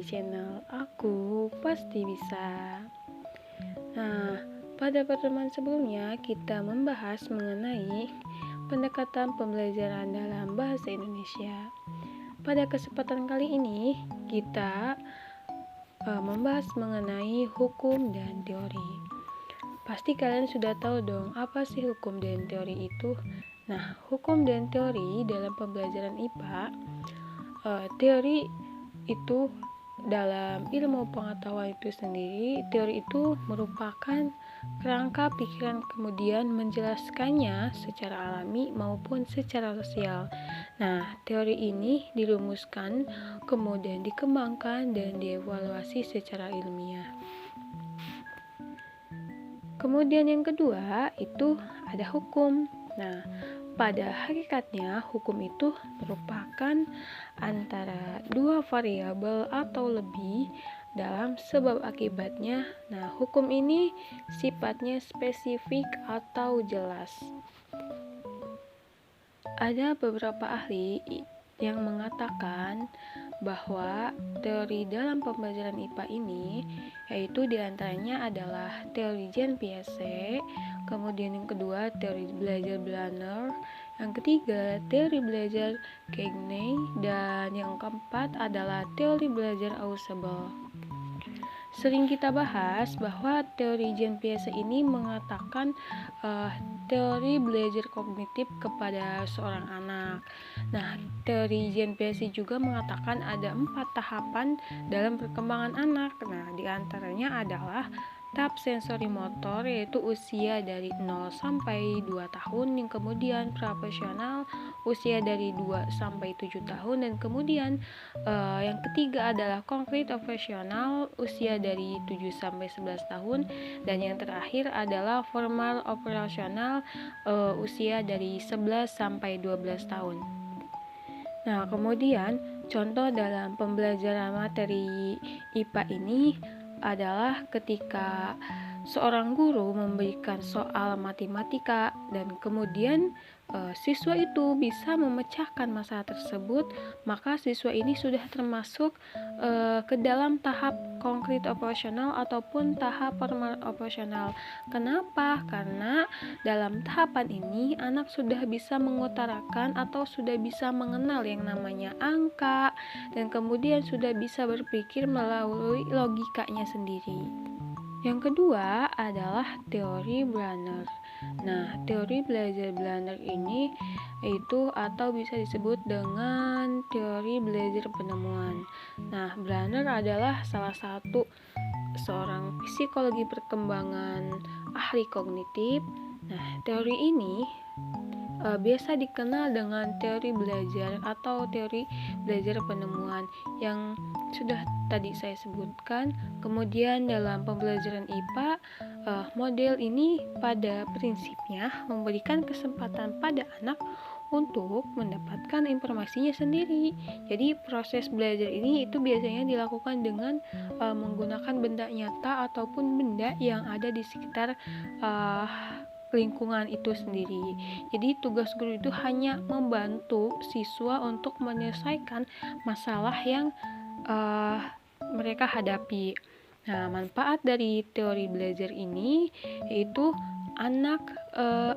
di channel Aku Pasti Bisa. Nah, pada pertemuan sebelumnya kita membahas mengenai pendekatan pembelajaran dalam bahasa Indonesia. Pada kesempatan kali ini kita membahas mengenai hukum dan teori. Pasti kalian sudah tahu dong apa sih hukum dan teori itu. Nah, hukum dan teori dalam pembelajaran IPA, teori itu dalam ilmu pengetahuan itu sendiri, teori itu merupakan kerangka pikiran kemudian menjelaskannya secara alami maupun secara sosial. Nah, teori ini dirumuskan, kemudian dikembangkan dan dievaluasi secara ilmiah. Kemudian yang kedua itu ada hukum. Nah, pada hakikatnya hukum itu merupakan antara dua variabel atau lebih dalam sebab akibatnya. Nah, hukum ini sifatnya spesifik atau jelas. Ada beberapa ahli yang mengatakan bahwa teori dalam pembelajaran IPA ini yaitu diantaranya adalah teori Jean-Piaget, kemudian yang kedua teori belajar Blanner, yang ketiga teori belajar Kegney, dan yang keempat adalah teori belajar Ausubel. Sering kita bahas bahwa teori Jean-Piaget ini mengatakan teori belajar kognitif kepada seorang anak. Nah, teori Jean-Piaget juga mengatakan ada 4 tahapan dalam perkembangan anak. Nah, diantaranya adalah tahap sensori motor, yaitu usia dari 0 sampai 2 tahun, yang kemudian profesional usia dari 2 sampai 7 tahun, dan kemudian yang ketiga adalah konkret operasional usia dari 7 sampai 11 tahun, dan yang terakhir adalah formal operasional usia dari 11 sampai 12 tahun. Nah, kemudian contoh dalam pembelajaran materi IPA ini adalah ketika seorang guru memberikan soal matematika dan kemudian siswa itu bisa memecahkan masalah tersebut, maka siswa ini sudah termasuk ke dalam tahap konkret operasional ataupun tahap formal operasional. Kenapa? Karena dalam tahapan ini anak sudah bisa mengutarakan atau sudah bisa mengenal yang namanya angka, dan kemudian sudah bisa berpikir melalui logikanya sendiri. Yang kedua adalah teori Blanner. Nah, teori belajar Blanner ini itu atau bisa disebut dengan teori belajar penemuan. Nah, Blanner adalah salah satu seorang psikologi perkembangan ahli kognitif. Nah, teori ini biasa dikenal dengan teori belajar atau teori belajar penemuan yang sudah tadi saya sebutkan. Kemudian dalam pembelajaran IPA, model ini pada prinsipnya memberikan kesempatan pada anak untuk mendapatkan informasinya sendiri. Jadi proses belajar ini itu biasanya dilakukan dengan menggunakan benda nyata ataupun benda yang ada di sekitar lingkungan itu sendiri. Jadi tugas guru itu hanya membantu siswa untuk menyelesaikan masalah yang mereka hadapi. Nah, manfaat dari teori belajar ini yaitu anak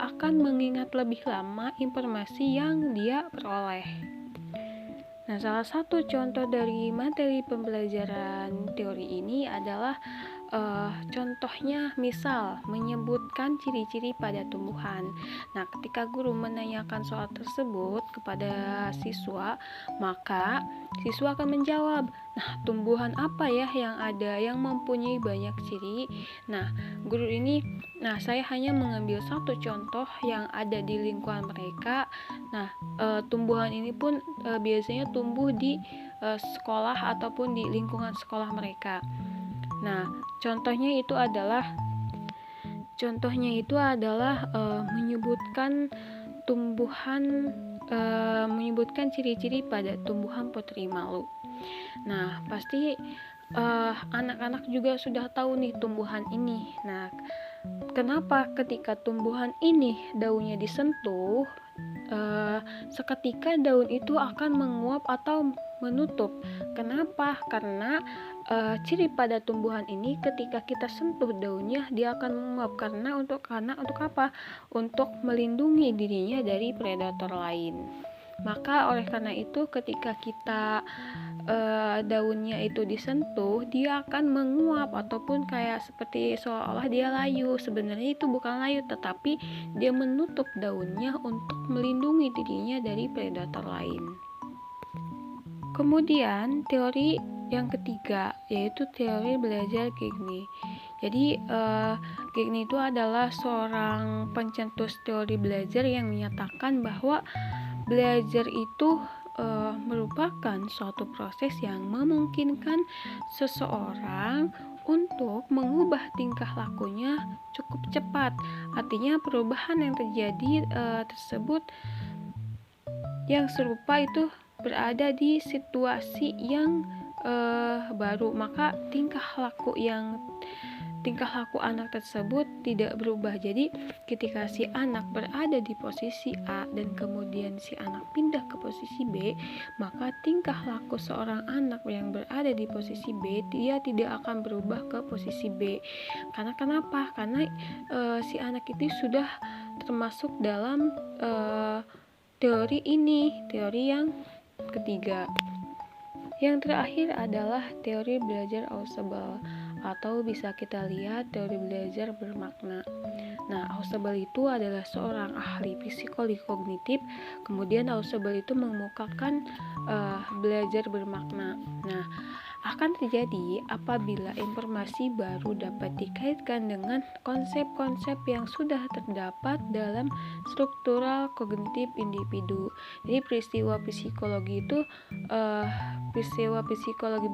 akan mengingat lebih lama informasi yang dia peroleh. Nah, salah satu contoh dari materi pembelajaran teori ini adalah contohnya misal menyebutkan ciri-ciri pada tumbuhan. Nah, ketika guru menanyakan soal tersebut kepada siswa, maka siswa akan menjawab, nah, tumbuhan apa ya yang ada yang mempunyai banyak ciri. Nah, saya hanya mengambil satu contoh yang ada di lingkungan mereka. Nah, tumbuhan ini pun biasanya tumbuh di sekolah ataupun di lingkungan sekolah mereka. Nah, contohnya itu adalah menyebutkan ciri-ciri pada tumbuhan putri malu. Nah, pasti anak-anak juga sudah tahu nih tumbuhan ini. Nah, kenapa ketika tumbuhan ini daunnya disentuh, seketika daun itu akan menguap atau menutup. Kenapa? Karena ciri pada tumbuhan ini ketika kita sentuh daunnya dia akan menguap karena untuk apa? Untuk melindungi dirinya dari predator lain. Maka oleh karena itu ketika kita daunnya itu disentuh, dia akan menguap ataupun kayak seperti seolah-olah dia layu. Sebenarnya itu bukan layu, tetapi dia menutup daunnya untuk melindungi dirinya dari predator lain. Kemudian teori yang ketiga yaitu teori belajar Gigny. Jadi Gigny itu adalah seorang pencetus teori belajar yang menyatakan bahwa belajar itu merupakan suatu proses yang memungkinkan seseorang untuk mengubah tingkah lakunya cukup cepat. Artinya perubahan yang terjadi tersebut yang serupa itu berada di situasi yang baru, maka tingkah laku anak tersebut tidak berubah. Jadi ketika si anak berada di posisi A dan kemudian si anak pindah ke posisi B, maka tingkah laku seorang anak yang berada di posisi B dia tidak akan berubah ke posisi B. Karena kenapa? Karena si anak itu sudah termasuk dalam teori ini, teori yang ketiga. Yang terakhir adalah teori belajar Ausubel, atau bisa kita lihat teori belajar bermakna. Nah, Ausubel itu adalah seorang ahli psikologi kognitif. Kemudian Ausubel itu mengemukakan belajar bermakna. Nah, akan terjadi apabila informasi baru dapat dikaitkan dengan konsep-konsep yang sudah terdapat dalam struktural kognitif individu. Jadi peristiwa psikologi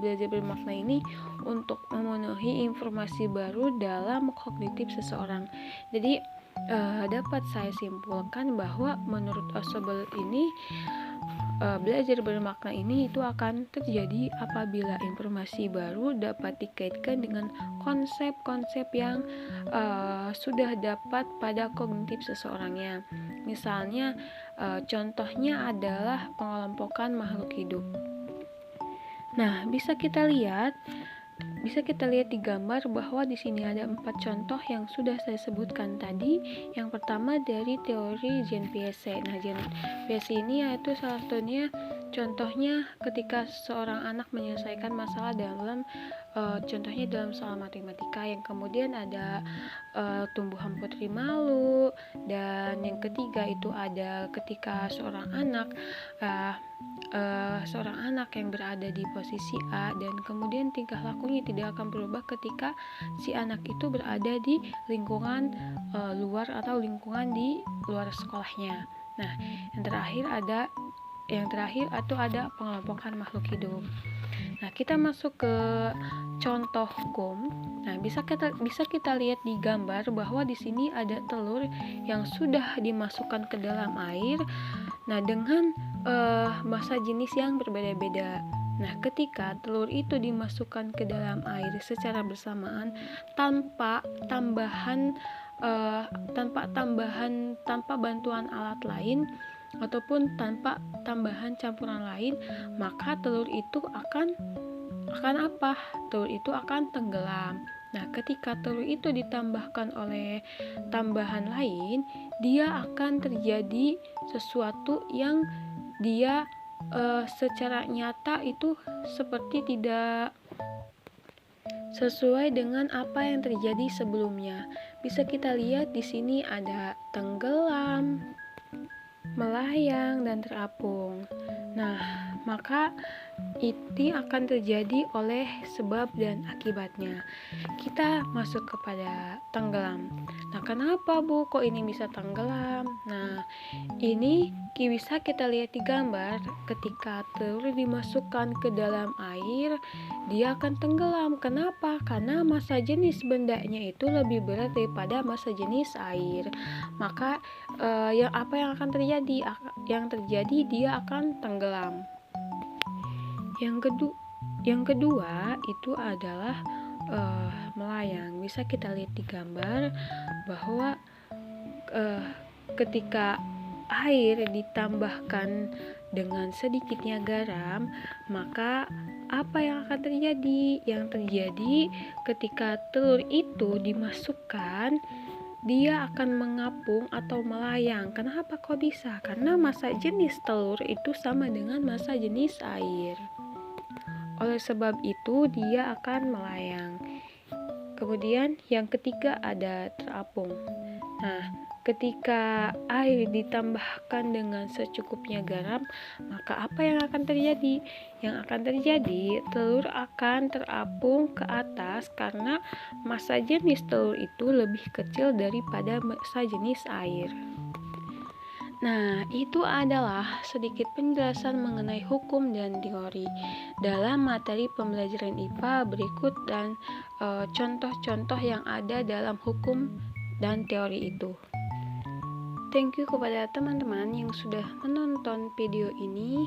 belajar bermakna ini untuk memenuhi informasi baru dalam kognitif seseorang. Jadi dapat saya simpulkan bahwa menurut Ausubel ini belajar bermakna ini itu akan terjadi apabila informasi baru dapat dikaitkan dengan konsep-konsep yang sudah dapat pada kognitif seseorangnya. Misalnya contohnya adalah pengelompokan makhluk hidup. Nah, bisa kita lihat di gambar bahwa di sini ada 4 contoh yang sudah saya sebutkan tadi. Yang pertama dari teori Jean Piaget. Nah, Jean Piaget ini yaitu salah satunya contohnya ketika seorang anak menyelesaikan masalah dalam contohnya dalam soal matematika, yang kemudian ada tumbuhan putri malu, dan yang ketiga itu ada ketika seorang anak yang berada di posisi A dan kemudian tingkah lakunya tidak akan berubah ketika si anak itu berada di lingkungan luar atau lingkungan di luar sekolahnya. Nah, yang terakhir ada pengelompokan makhluk hidup. Nah, kita masuk ke contoh hukum. Nah, bisa kita lihat di gambar bahwa di sini ada telur yang sudah dimasukkan ke dalam air. Nah, dengan massa jenis yang berbeda-beda. Nah, ketika telur itu dimasukkan ke dalam air secara bersamaan tanpa bantuan alat lain ataupun tanpa tambahan campuran lain, maka telur itu akan apa? Telur itu akan tenggelam. Nah, ketika telur itu ditambahkan oleh tambahan lain, dia akan terjadi sesuatu yang dia secara nyata itu seperti tidak sesuai dengan apa yang terjadi sebelumnya. Bisa kita lihat di sini ada tenggelam, melayang, dan terapung. Nah, maka itu akan terjadi oleh sebab dan akibatnya. Kita masuk kepada tenggelam. Nah, kenapa Bu kok ini bisa tenggelam? Nah, ini bisa kita lihat di gambar. Ketika telur dimasukkan ke dalam air, dia akan tenggelam. Kenapa? Karena massa jenis bendanya itu lebih berat daripada massa jenis air. Maka apa yang akan terjadi? Yang terjadi dia akan tenggelam. Yang kedua itu adalah melayang. Bisa kita lihat di gambar bahwa ketika air ditambahkan dengan sedikitnya garam, maka apa yang akan terjadi? Yang terjadi ketika telur itu dimasukkan, dia akan mengapung atau melayang. Kenapa kok bisa? Karena massa jenis telur itu sama dengan massa jenis air. Oleh sebab itu dia akan melayang. Kemudian yang ketiga ada terapung. Nah, ketika air ditambahkan dengan secukupnya garam, maka apa yang akan terjadi? Yang akan terjadi, telur akan terapung ke atas karena massa jenis telur itu lebih kecil daripada massa jenis air. Nah, itu adalah sedikit penjelasan mengenai hukum dan teori dalam materi pembelajaran IPA berikut dan contoh-contoh yang ada dalam hukum dan teori itu. Thank you kepada teman-teman yang sudah menonton video ini.